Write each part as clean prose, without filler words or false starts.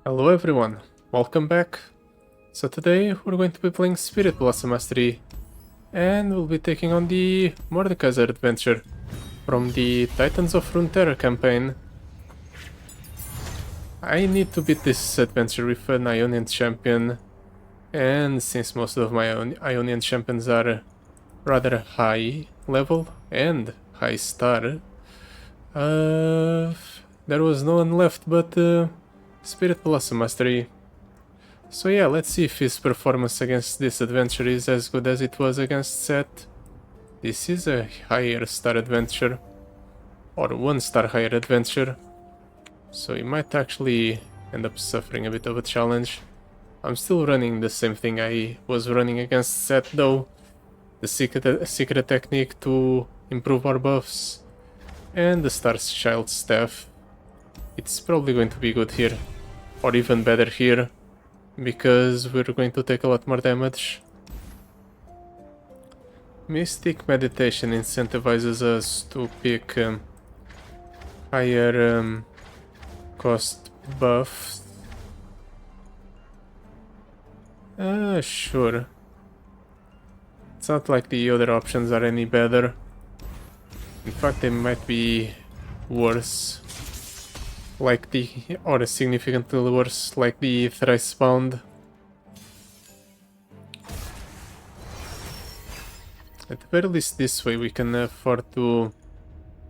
Hello everyone, welcome back. So today we're going to be playing Spirit Blossom Mastery and we'll be taking on the Mordekaiser adventure from the Titans of Runeterra campaign. I need to beat this adventure with an Ionian champion, and since most of my Ionian champions are rather high level and high star, there was no one left but Spirit Blossom Mastery. So yeah, let's see if his performance against this adventure is as good as it was against Set. This is a higher star adventure, or 1-star higher adventure, so he might actually end up suffering a bit of a challenge. I'm still running the same thing I was running against Set though, the secret technique to improve our buffs, and the Star Child staff. It's probably going to be good here, or even better here, because we're going to take a lot more damage. Mystic Meditation incentivizes us to pick higher cost buffs. Sure. It's not like the other options are any better. In fact, they might be worse. Or significantly worse, like the Thrice Bound. At the very least, this way we can afford to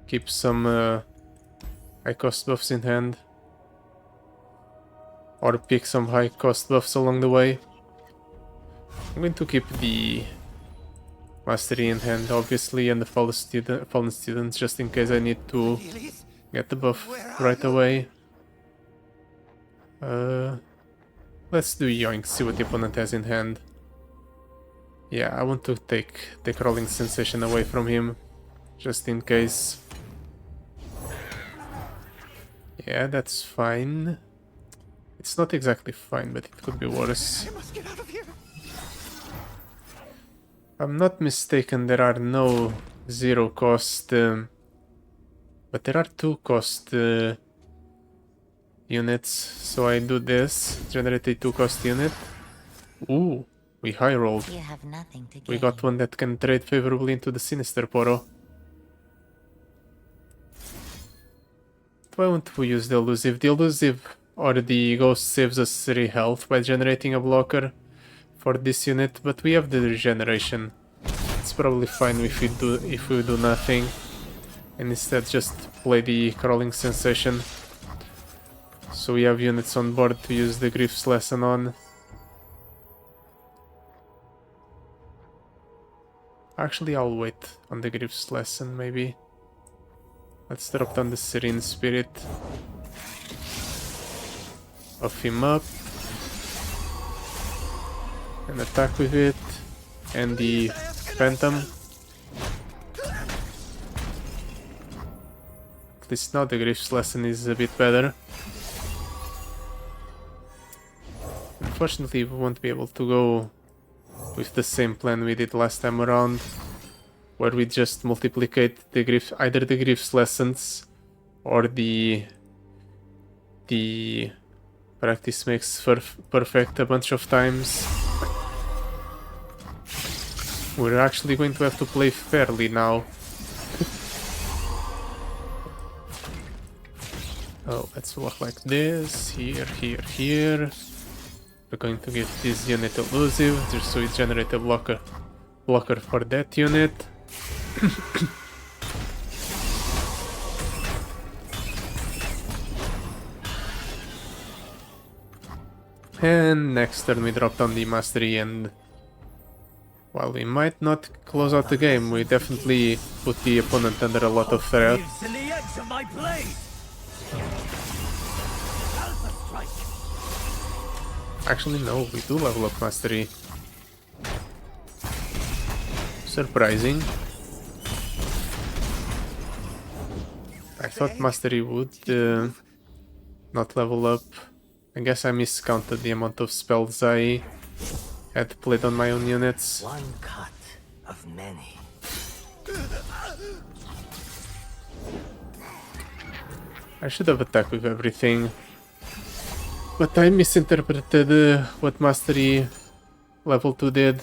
keep some high cost buffs in hand. Or pick some high cost buffs along the way. I'm going to keep the Mastery in hand, obviously, and the Fallen Student, just in case I need to get the buff right away. Let's do Yoink, see what the opponent has in hand. Yeah, I want to take Rolling Sensation away from him, just in case. Yeah, that's fine. It's not exactly fine, but it could be worse. If I'm not mistaken, there are no 0 cost, but there are 2 cost units, so I do this, generate a 2 cost unit. Ooh, we high rolled. We got one that can trade favorably into the Sinister Poro. Why won't we use the elusive? The elusive or the ghost saves us 3 health by generating a blocker for this unit, but we have the regeneration. It's probably fine if we do nothing and instead just play the Crawling Sensation. So we have units on board to use the Grief's Lesson on. Actually, I'll wait on the Grief's Lesson, maybe. Let's drop down the Serene Spirit. Buff him up. And attack with it. And the Phantom. At least now the Grief's Lesson is a bit better. Unfortunately, we won't be able to go with the same plan we did last time around, where we just multiplicate either the Grief's Lessons or the practice makes perfect a bunch of times. We're actually going to have to play fairly now. Oh, let's walk like this, here, here, here. We're going to give this unit elusive, just so we generate a blocker for that unit. And next turn we drop down the Mastery, and while we might not close out the game, we definitely put the opponent under a lot of threat. Actually, no, we do level up Mastery. Surprising. I thought Mastery would not level up. I guess I miscounted the amount of spells I had played on my own units. One cut of many. I should have attacked with everything. But I misinterpreted what Mastery level 2 did.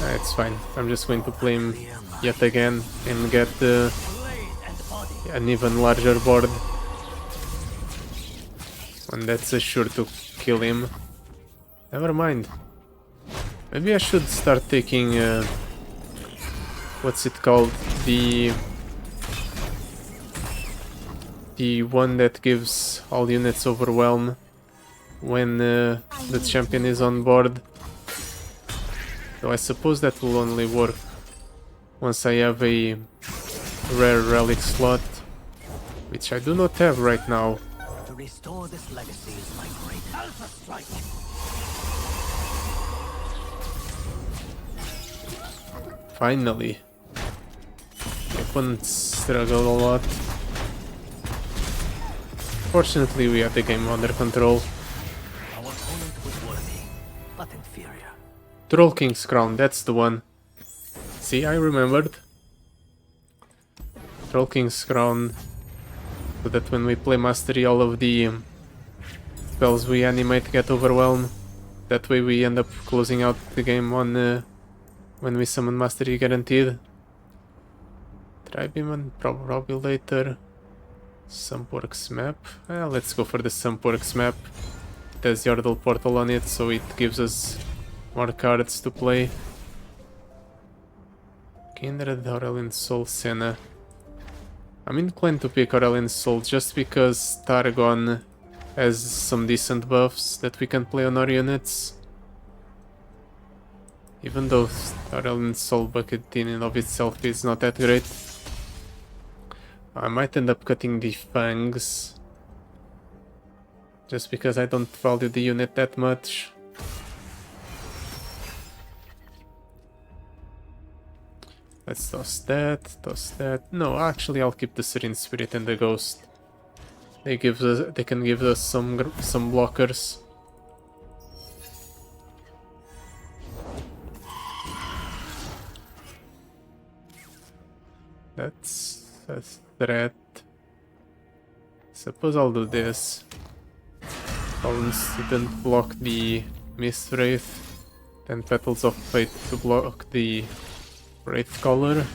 It's fine. I'm just going to play him yet again and get an even larger board. And that's sure to kill him. Never mind. Maybe I should start taking what's it called? The one that gives all units overwhelm when the champion is on board. So I suppose that will only work once I have a rare relic slot, which I do not have right now. To restore this legacy is my great alpha strike. Finally. The opponents struggle a lot. Fortunately, we have the game under control. Our opponent was worthy, but inferior. Troll King's Crown, that's the one. See, I remembered. Troll King's Crown. So that when we play Mastery, all of the spells we animate get overwhelmed. That way we end up closing out the game on when we summon Mastery guaranteed. Tribeman, probably later. Sumpworks map. Let's go for the Sumpworks map. It has Yordle Portal on it, so it gives us more cards to play. Kindred, Aurelian Soul, Senna. I'm inclined to pick Aurelian Soul just because Targon has some decent buffs that we can play on our units. Even though Aurelian Soul Bucket in and of itself is not that great. I might end up cutting the Fangs. Just because I don't value the unit that much. Let's toss that, toss that. No, actually I'll keep the Serene Spirit and the Ghost. They can give us some blockers. That's a threat. Suppose I'll do this. Balance didn't block the Mist Wraith. Then Petals of Fate to block the Wraith Color.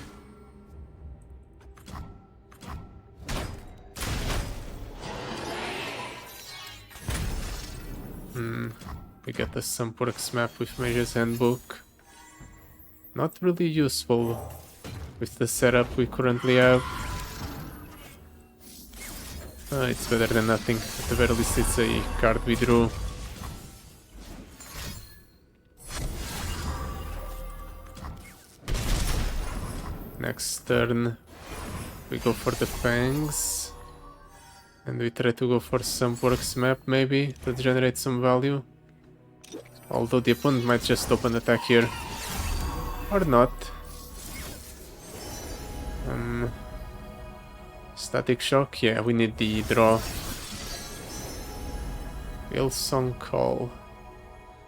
We get the Sumpworks map with Mage's Handbook. Not really useful with the setup we currently have. It's better than nothing. At the very least it's a card we drew. Next turn we go for the Fangs. And we try to go for Sumpworks map maybe to generate some value. Although the opponent might just open attack here. Or not. Static Shock, yeah, we need the draw. Hillsong Call.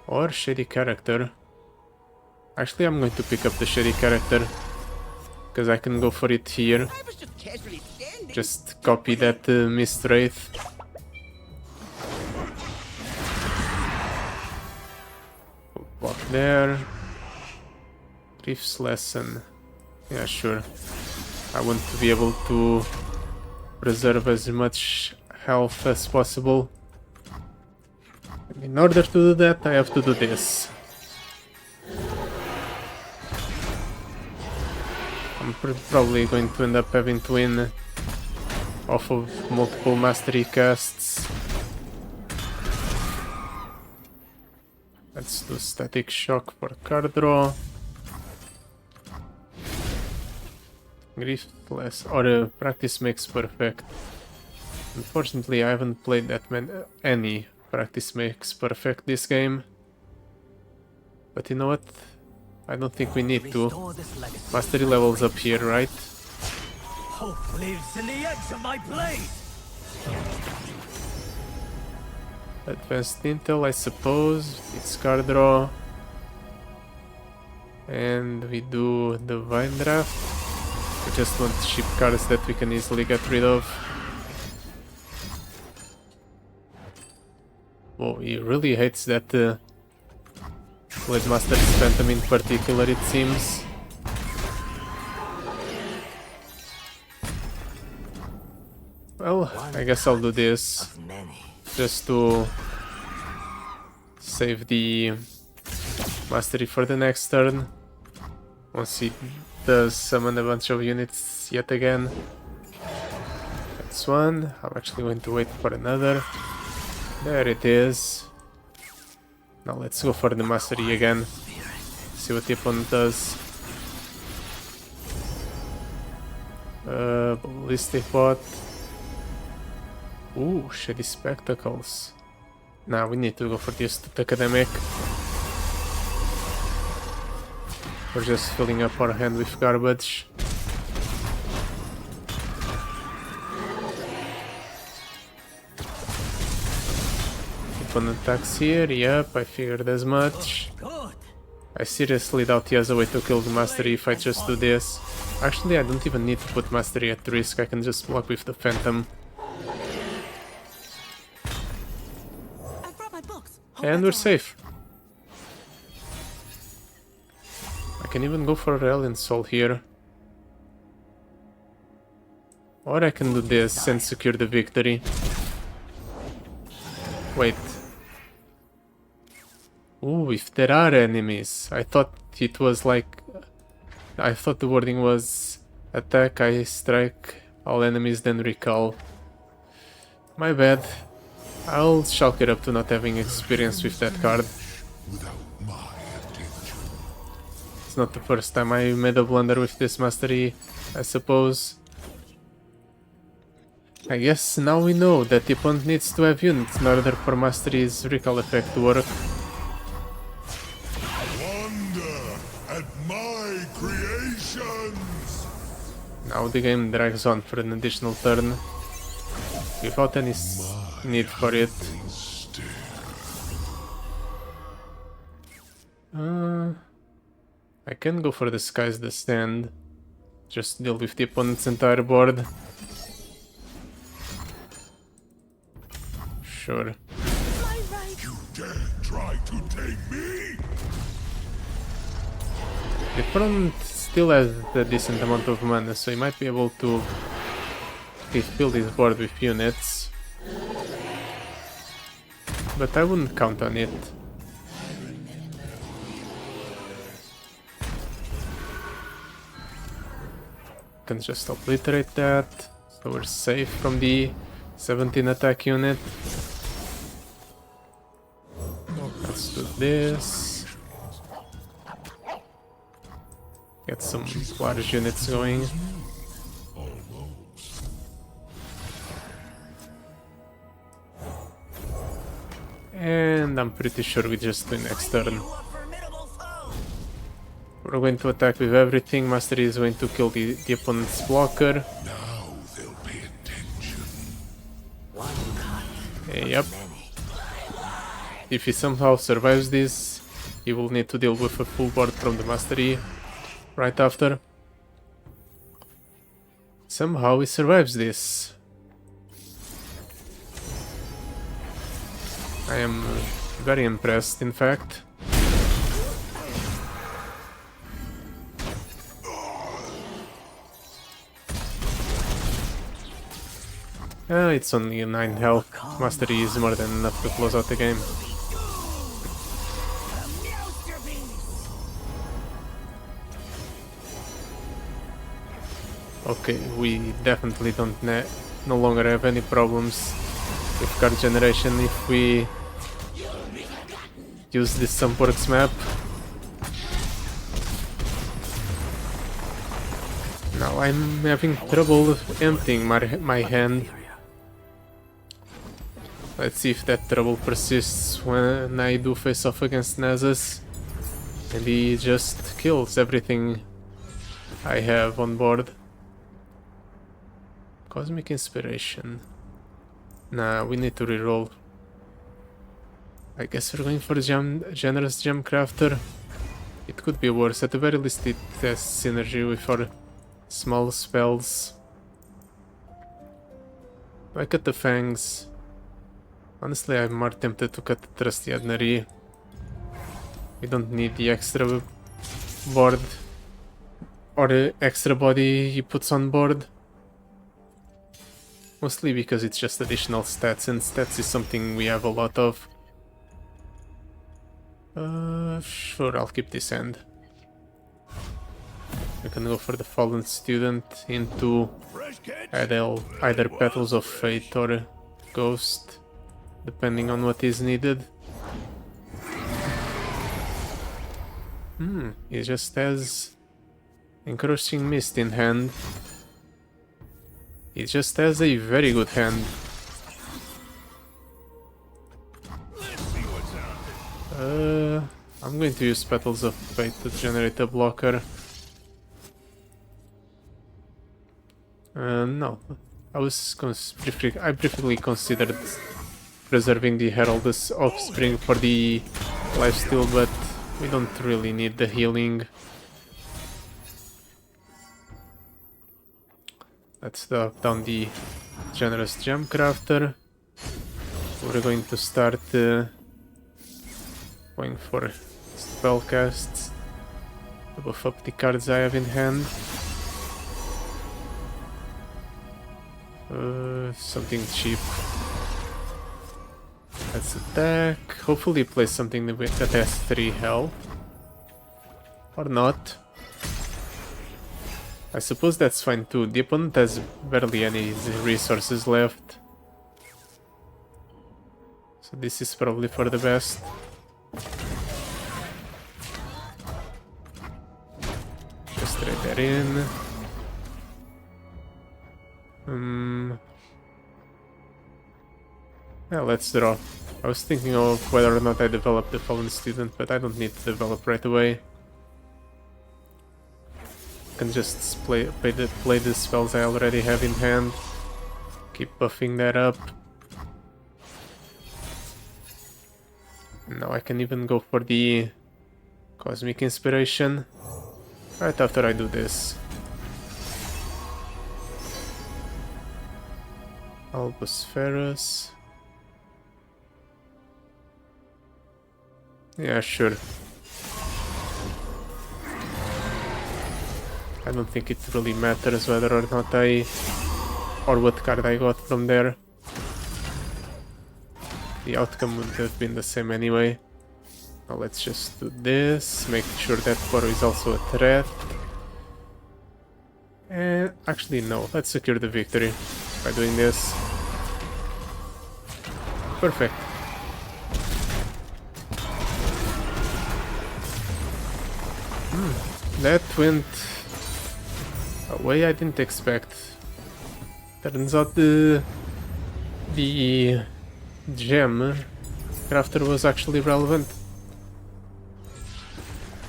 Or Shady Character. Actually, I'm going to pick up the Shady Character. Because I can go for it here. Just copy that Mist Wraith. Block there. Rift's Lesson. Yeah, sure. I want to be able to preserve as much health as possible. In order to do that, I have to do this. I'm probably going to end up having to win off of multiple Mastery casts. Let's do Static Shock for card draw. Griftless, or Practice Makes Perfect. Unfortunately, I haven't played that any Practice Makes Perfect this game. But you know what? I don't think we need to. Mastery levels up here, right? Hope lives in the edge of my blade. Advanced Intel, I suppose. It's card draw. And we do the Vine Draft. We just want cheap cards that we can easily get rid of. Oh, he really hates that Blade Master's Phantom in particular, it seems. Well, I guess I'll do this just to save the mastery for the next turn. Once he does summon a bunch of units yet again. That's one. I'm actually going to wait for another. There it is. Now let's go for the mastery again. See what the opponent does. Ballistic bot. Ooh, shady spectacles. Now we need to go for this academic. We're just filling up our hand with garbage. Opponent attacks here, yep, I figured as much. I seriously doubt he has a way to kill the mastery if I just do this. Actually, I don't even need to put mastery at risk, I can just block with the phantom. And we're safe. I can even go for a Alien Soul here. Or I can do this and secure the victory. Wait. Ooh, if there are enemies. I thought it was like... I thought the wording was attack, I strike all enemies, then recall. My bad. I'll chalk it up to not having experience with that card. It's not the first time I made a blunder with this mastery, I suppose. I guess now we know that the opponent needs to have units in order for mastery's recall effect to work. Wonder at my creations. Now the game drags on for an additional turn, without any need for it. I can go for the Sky's the Stand, just deal with the opponent's entire board. Sure. You dare try to tame me? The opponent still has a decent amount of mana, so he might be able to fill his board with units. But I wouldn't count on it. Can just obliterate that, so we're safe from the 17 attack unit. Let's do this. Get some large units going. And I'm pretty sure we just win next turn. We're going to attack with everything. Mastery is going to kill the opponent's blocker. Now they'll pay attention. Yep. If he somehow survives this, he will need to deal with a full board from the mastery right after. Somehow he survives this. I am very impressed, in fact. It's only a 9 health. Mastery is more than enough to close out the game. Okay, we definitely don't no longer have any problems with card generation if we use this Sunporks map. Now I'm having trouble emptying my hand. Let's see if that trouble persists when I do face off against Nasus. And he just kills everything I have on board. Cosmic Inspiration. Nah, we need to reroll. I guess we're going for Generous Gem Crafter. It could be worse. At the very least it has synergy with our small spells. I cut the Fangs. Honestly, I'm more tempted to cut the Trusty Adnery. We don't need the extra board or the extra body he puts on board. Mostly because it's just additional stats, and stats is something we have a lot of. Sure, I'll keep this end. We can go for the Fallen Student into either Petals of Fate or Ghost, depending on what is needed. He just has Encroaching Mist in hand. He just has a very good hand. I'm going to use Petals of Fate to generate a blocker. No, I briefly considered preserving the Herald's Offspring for the lifesteal, but we don't really need the healing. Let's drop down the Generous Gem Crafter. We're going to start going for spellcasts to buff up the cards I have in hand. Something cheap. Let's attack. Hopefully play something that has 3 health. Or not. I suppose that's fine too. The opponent has barely any resources left. So this is probably for the best. Just trade that in. Yeah, let's draw. I was thinking of whether or not I develop the Fallen Student, but I don't need to develop right away. I can just play the spells I already have in hand. Keep buffing that up. Now I can even go for the Cosmic Inspiration right after I do this. Albus Ferrus. Yeah, sure. I don't think it really matters whether or not or what card I got from there. The outcome would have been the same anyway. Now let's just do this, make sure that Poro is also a threat. And actually no, let's secure the victory by doing this. Perfect. That went a way I didn't expect. Turns out the gem crafter was actually relevant.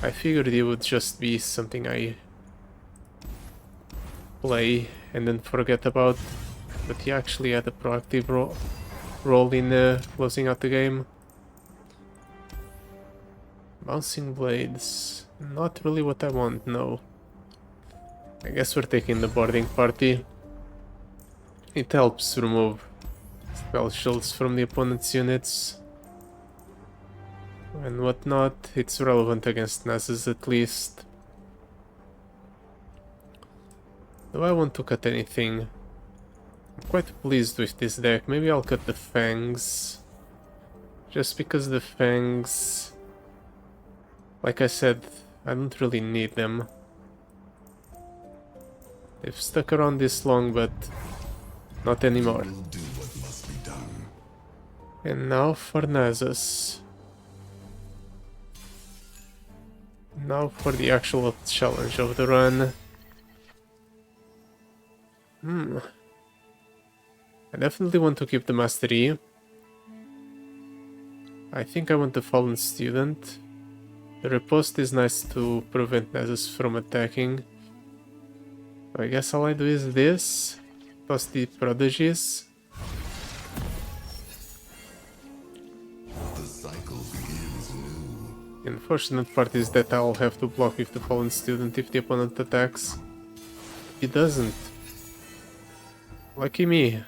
I figured it would just be something I play and then forget about, but he actually had a proactive role in closing out the game. Bouncing Blades. Not really what I want, no. I guess we're taking the boarding party. It helps remove spell shields from the opponent's units and whatnot. It's relevant against Nasus at least. Do I want to cut anything? I'm quite pleased with this deck. Maybe I'll cut the Fangs. Just because the Fangs... Like I said, I don't really need them. They've stuck around this long, but not anymore. And now for Nasus. Now for the actual challenge of the run. I definitely want to keep the Mastery. I think I want the Fallen Student. The Riposte is nice to prevent Nasus from attacking. So I guess all I do is this. Plus the Prodigies. The cycle begins new. The unfortunate part is that I'll have to block with the Fallen Student if the opponent attacks. He doesn't. Lucky me.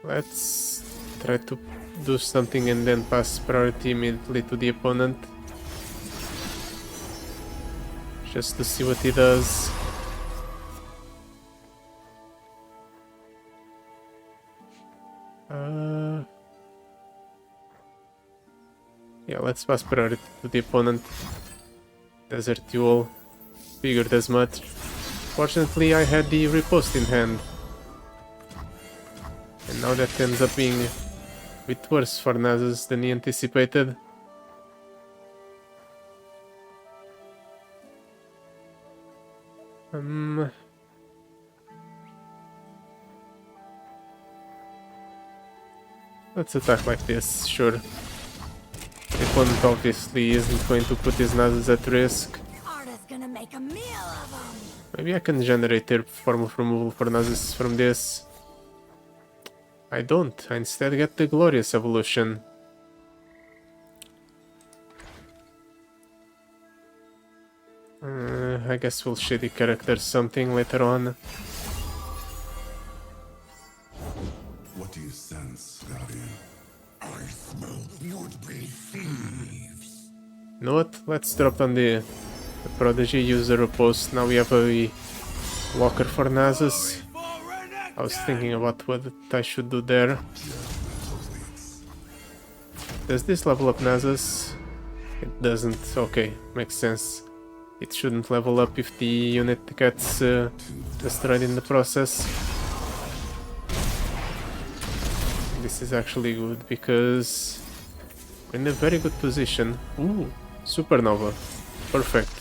Let's try to do something and then pass priority immediately to the opponent. Just to see what he does. Yeah, let's pass priority to the opponent. Desert Duel. Figured as much. Fortunately, I had the riposte in hand. And now that ends up being a bit worse for Nasus than he anticipated. Let's attack like this, sure. The opponent obviously isn't going to put his Nasus at risk. Gonna make a meal of them. Maybe I can generate a form of removal for Nasus from this. I don't. I instead get the Glorious Evolution. I guess we'll shady character something later on. What do you sense, Guardian? I smell would-be thieves. You know what? Let's drop down the Prodigy, use the riposte. Now we have a blocker for Nasus. I was thinking about what I should do there. Does this level up Nasus? It doesn't. Okay, makes sense. It shouldn't level up if the unit gets destroyed in the process. This is actually good because we're in a very good position. Ooh, Supernova. Perfect.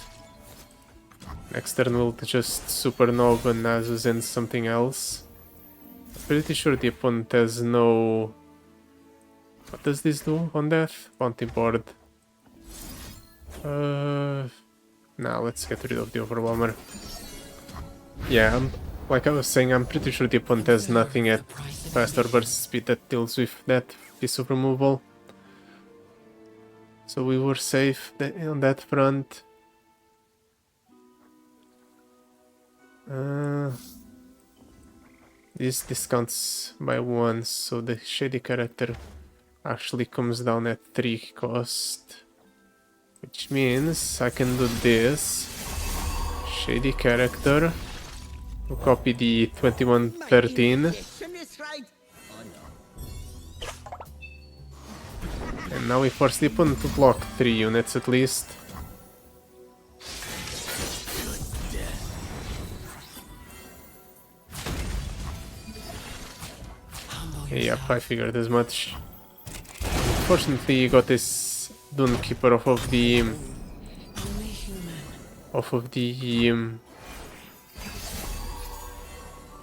Next turn we'll just Supernova Nasus and something else. I'm pretty sure the opponent has no... What does this do on death? Bounty board. Now let's get rid of the Overwhelmer. Yeah, like I was saying, I'm pretty sure the opponent has nothing at fast or burst speed that deals with that piece of removal. So we were safe on that front. This discounts by 1, so the shady character actually comes down at 3 cost. Which means I can do this. Shady character. We'll copy the 2113. And now we force the opponent to block 3 units at least. Yep, I figured as much. Unfortunately, you got this Dune Keeper off of the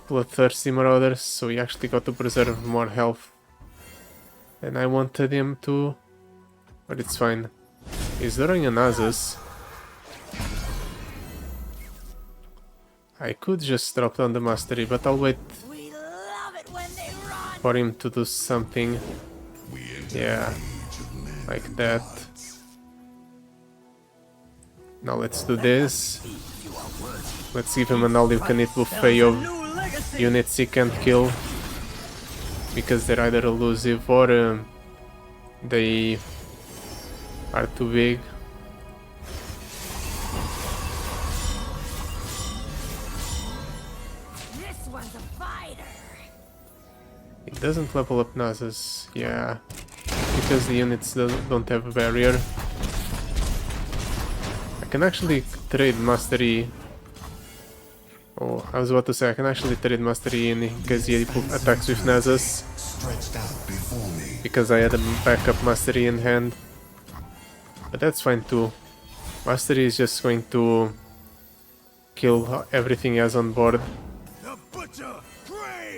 Bloodthirsty Marauders, so he actually got to preserve more health than I wanted him to, but it's fine. He's throwing a Nasus. I could just drop down the mastery, but I'll wait for him to do something. Yeah, like that. Now let's do this. Let's give him an all-you-can-eat buffet of units he can't kill, because they're either elusive or they are too big. This one's a fighter. It doesn't level up Nasus, yeah, because the units don't have a barrier. I can actually trade mastery. Oh, I was about to say I can actually trade mastery in case he attacks with Nasus, because I had a backup mastery in hand. But that's fine too. Mastery is just going to kill everything he has on board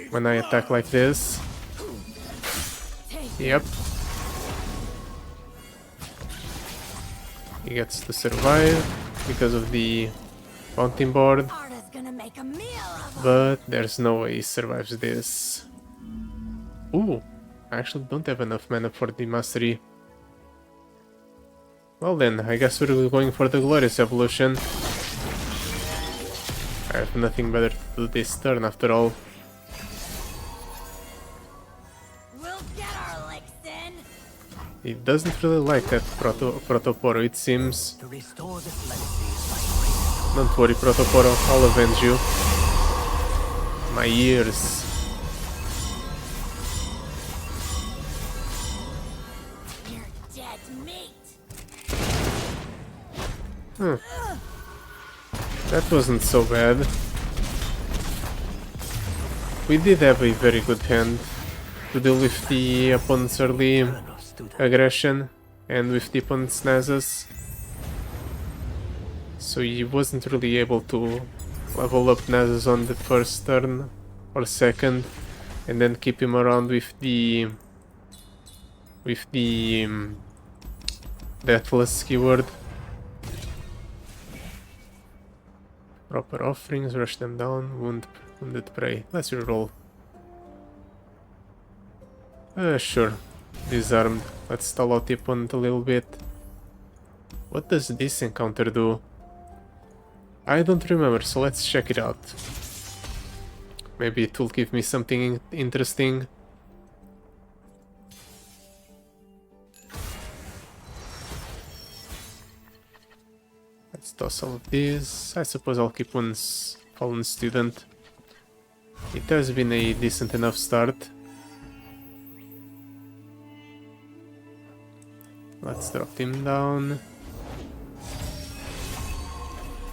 when I attack like this. Yep. He gets to survive because of the bounty board, but there's no way he survives this. Ooh, I actually don't have enough mana for the mastery. Well then, I guess we're going for the Glorious Evolution. I have nothing better to do this turn after all. He doesn't really like that Protoporo, it seems. To restore this legacy is my greatest. Don't worry, Protoporo, I'll avenge you. My ears. You're dead meat. That wasn't so bad. We did have a very good hand to deal with the opponent's early aggression and with the opponent's Nasus. So he wasn't really able to level up Nasus on the first turn or second and then keep him around with the Deathless keyword. Proper offerings, rush them down, wounded prey. Let's reroll. Sure. Disarmed. Let's stall out the opponent a little bit. What does this encounter do? I don't remember, so let's check it out. Maybe it will give me something interesting. Let's toss all of these. I suppose I'll keep one's fallen student. It has been a decent enough start. Let's drop him down.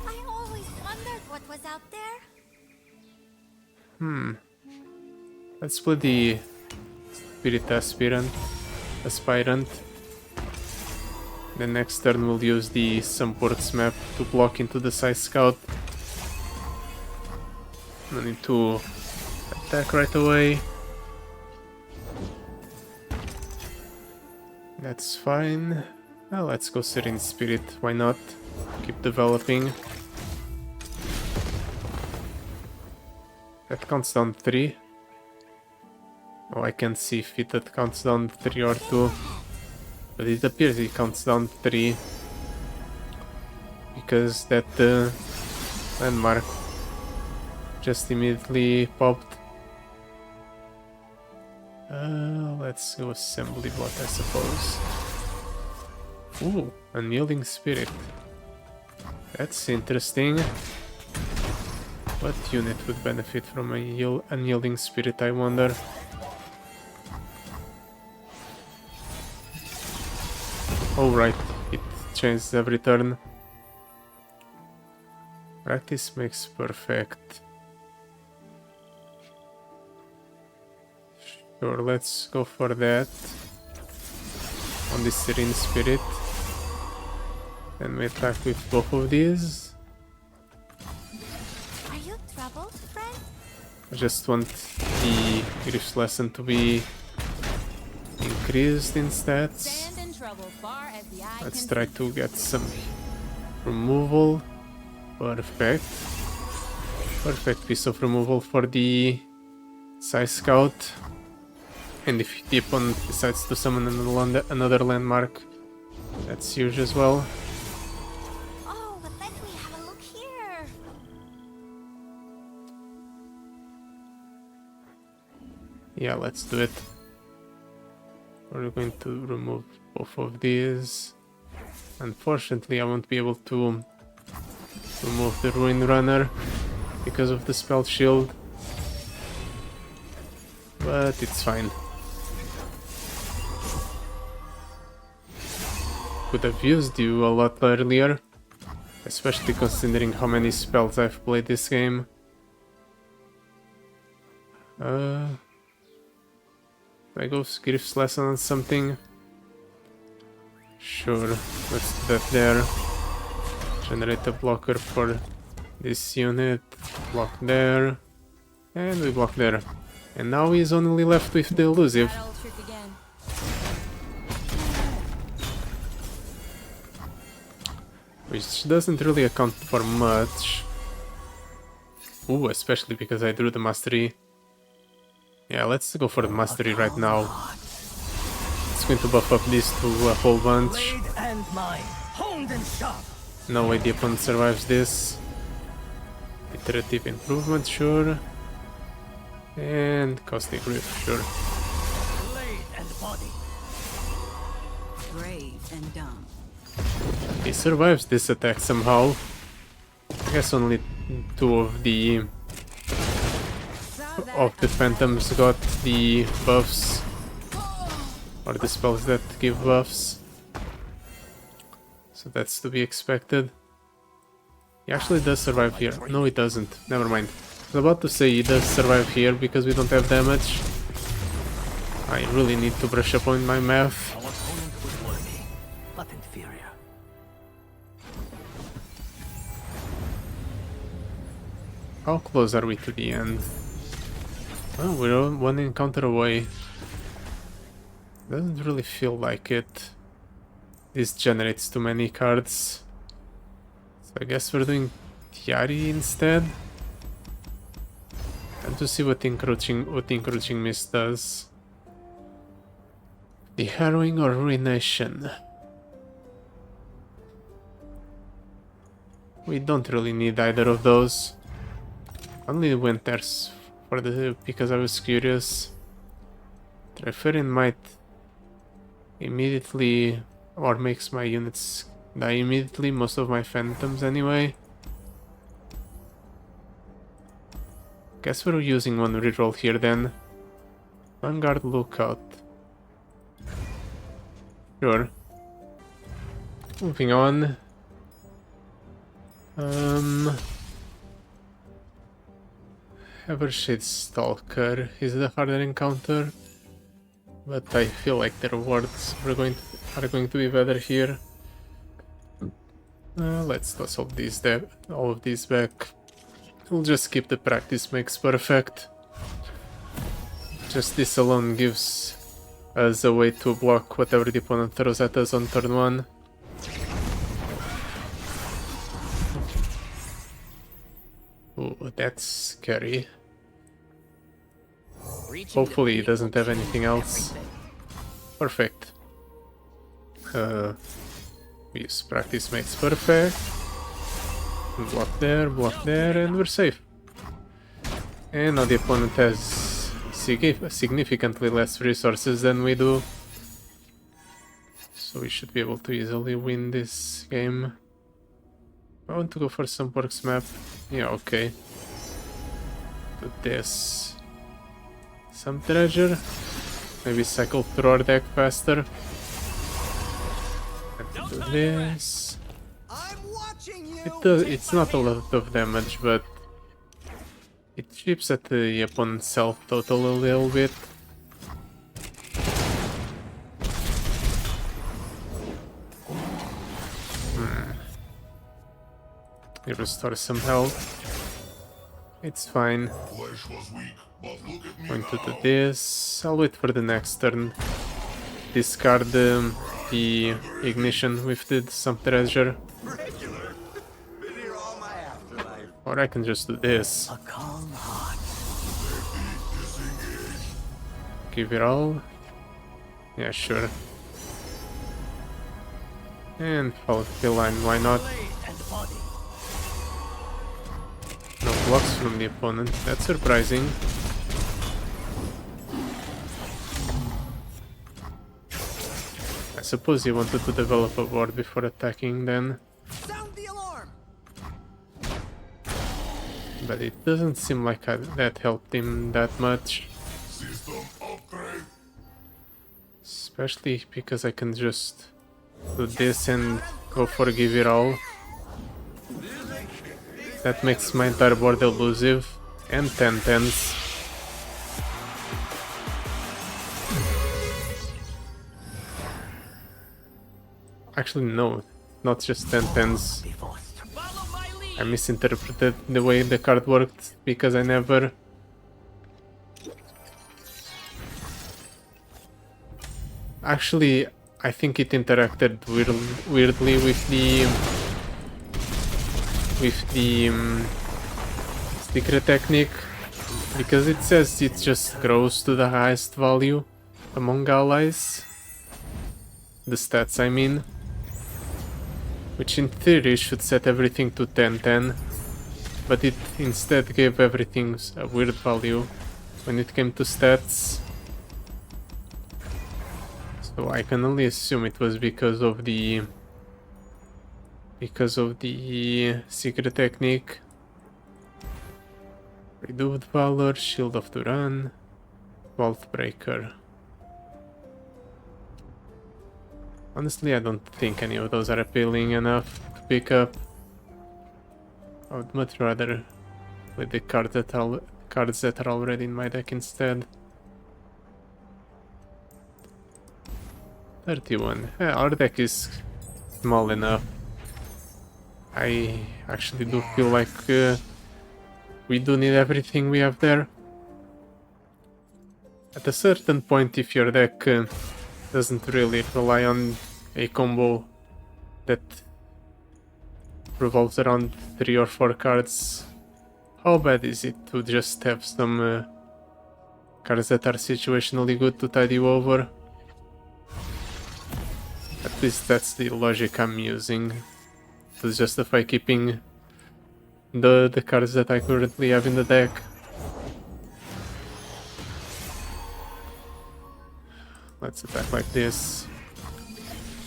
I always wondered what was out there. Let's play the Spirit Aspirant. The next turn we'll use the Sunports map to block into the Side Scout. No need to attack right away. That's fine. Well, let's go Serene Spirit, why not? Keep developing. That counts down 3. Oh, I can't see if it counts down 3 or 2. But it appears it counts down 3. Because that landmark just immediately popped. Let's go assembly bot, I suppose. Ooh, Unyielding Spirit. That's interesting. What unit would benefit from a Unyielding Spirit, I wonder? Oh right, it changes every turn. Practice makes perfect. Sure, let's go for that. On this Serene Spirit. Then we attack with both of these. Are you troubled, friend? I just want the Grief's Lesson to be increased in stats. Stand in trouble far as the eye Let's can try to get some removal. Perfect. Perfect piece of removal for the Side Scout. And if the opponent decides to summon another landmark, that's huge as well. Oh, but let me have a look here. Yeah, let's do it. We're going to remove both of these. Unfortunately, I won't be able to remove the Ruin Runner because of the spell shield. But it's fine. Could have used you a lot earlier, especially considering how many spells I've played this game. I go Grief's Lesson on something. Sure, let's do that there. Generate a blocker for this unit. Block there. And we block there. And now he's only left with the elusive. that old trick again. Which doesn't really account for much. Ooh, especially because I drew the mastery. Yeah, let's go for the mastery right now. It's going to buff up these two a whole bunch. Blade and mine, honed and sharp. No way the opponent survives this. Iterative improvement, sure. And Caustic Grief, sure. Blade and body. Brave and dumb. He survives this attack somehow. I guess only two of the phantoms got the buffs, or the spells that give buffs. So that's to be expected. He actually does survive here. No, he doesn't. Never mind. I was about to say he does survive here because we don't have damage. I really need to brush up on my math. Our opponent was worthy, but inferior. How close are we to the end? Well, we're one encounter away. Doesn't really feel like it. This generates too many cards. So I guess we're doing Tiari instead. And to see what encroaching mist does. The harrowing or ruination. We don't really need either of those. Only went there for because I was curious. Treferin might immediately, or makes my units die immediately, most of my phantoms anyway. Guess we're using one reroll here then. Vanguard Lookout. Sure. Moving on. Evershade Stalker is the harder encounter, but I feel like the rewards are going to be better here. Let's toss all of these back. We'll just skip the practice makes perfect. Just this alone gives us a way to block whatever the opponent throws at us on turn 1. Ooh, that's scary. Hopefully he doesn't have anything else. Perfect. We use practice makes perfect. Block there, and we're safe. And now the opponent has significantly less resources than we do. So we should be able to easily win this game. I want to go for some perks map. Yeah, okay. Do this. Some treasure. Maybe cycle through our deck faster. And do this. It's not a lot of damage, but it chips at the opponent's health total a little bit. You restore some health. It's fine. Going to do this. I'll wait for the next turn. Discard the ignition with some treasure. Or I can just do this. A calm heart. Give it all. Yeah, sure. And follow the line, why not? Blade and body. No blocks from the opponent, that's surprising. I suppose he wanted to develop a ward before attacking then. Sound the alarm. But it doesn't seem like that helped him that much. Especially because I can just do this and go for give it all. That makes my entire board elusive. And 10/10s. Actually no, not just 10/10s. I misinterpreted the way the card worked because I never... Actually, I think it interacted weirdly with the secret technique, because it says it just grows to the highest value among allies. The stats, I mean. Which in theory should set everything to 10/10, but it instead gave everything a weird value when it came to stats. So I can only assume it was because of the secret technique. Reduced Valor, Shield of Duran, Vault Breaker. Honestly, I don't think any of those are appealing enough to pick up. I would much rather with the cards that are already in my deck instead. 31. Yeah, our deck is small enough. I actually do feel like we do need everything we have there. At a certain point, if your deck doesn't really rely on a combo that revolves around 3 or 4 cards, how bad is it to just have some cards that are situationally good to tide you over? At least that's the logic I'm using to justify keeping the cards that I currently have in the deck. Let's attack like this.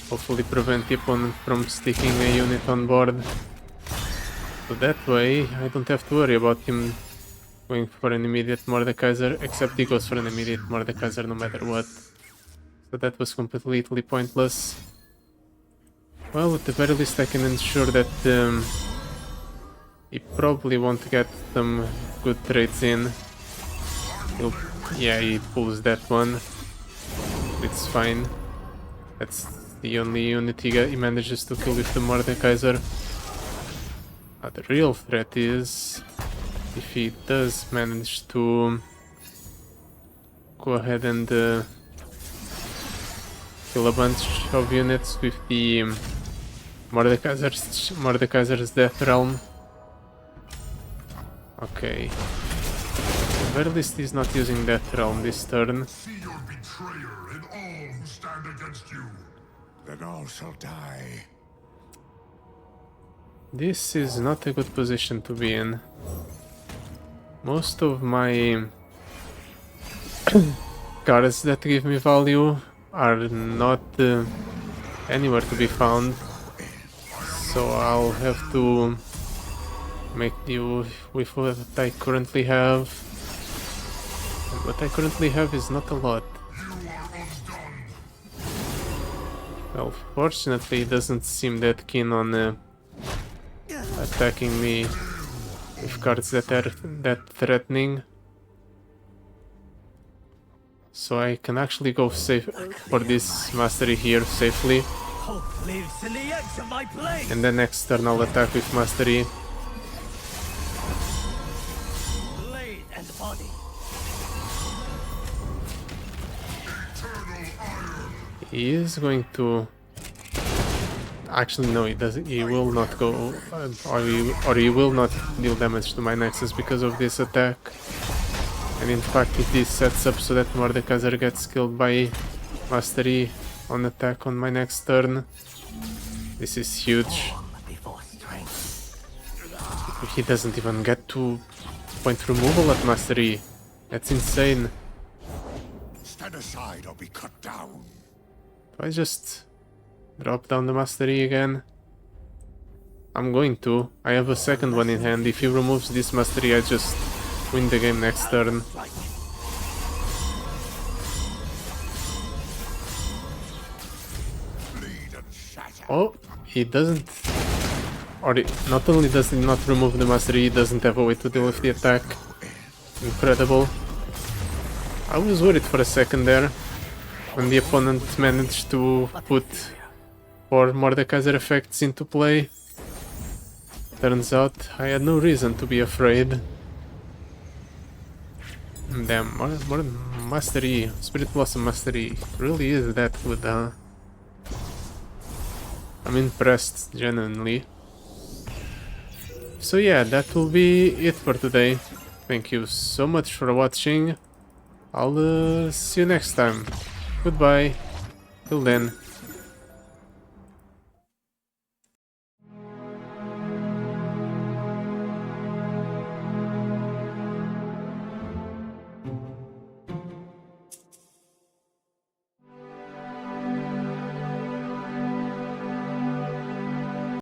Hopefully prevent the opponent from sticking a unit on board. So that way I don't have to worry about him going for an immediate Mordekaiser, except he goes for an immediate Mordekaiser no matter what. So that was completely pointless. Well, at the very least I can ensure that he probably won't get some good trades in. Yeah, he pulls that one. It's fine. That's the only unit he manages to kill with the Mordekaiser. The real threat is if he does manage to go ahead and kill a bunch of units with the Mordekaiser's Death Realm. Okay. At the very least he's not using Death Realm this turn. See your betrayer and all who stand against you. Then all shall die. This is not a good position to be in. Most of my cards that give me value are not anywhere to be found. So I'll have to make do with what I currently have. And what I currently have is not a lot. Well, fortunately he doesn't seem that keen on attacking me with cards that are that threatening. So I can actually go safe for this mastery here safely. Hope lives in the edge of my blade. And then next turn I'll attack with mastery. Blade and body. He is going to... Actually no, he doesn't. He will not go, or he will not deal damage to my Nexus because of this attack. And in fact, if this sets up so that Mordekaiser gets killed by mastery on attack on my next turn, this is huge. He doesn't even get to point removal at mastery. That's insane. Stand aside or be cut down. Do I just drop down the mastery again? I'm going to. I have a second one in hand. If he removes this mastery, I just win the game next turn. Oh, he doesn't... Or not only does he not remove the mastery, he doesn't have a way to deal with the attack. Incredible. I was worried for a second there, when the opponent managed to put 4 Mordekaiser effects into play. Turns out I had no reason to be afraid. Damn, more mastery, Spirit Blossom mastery really is that good, huh? I'm impressed, genuinely. So yeah, that will be it for today. Thank you so much for watching. I'll see you next time. Goodbye. Till then.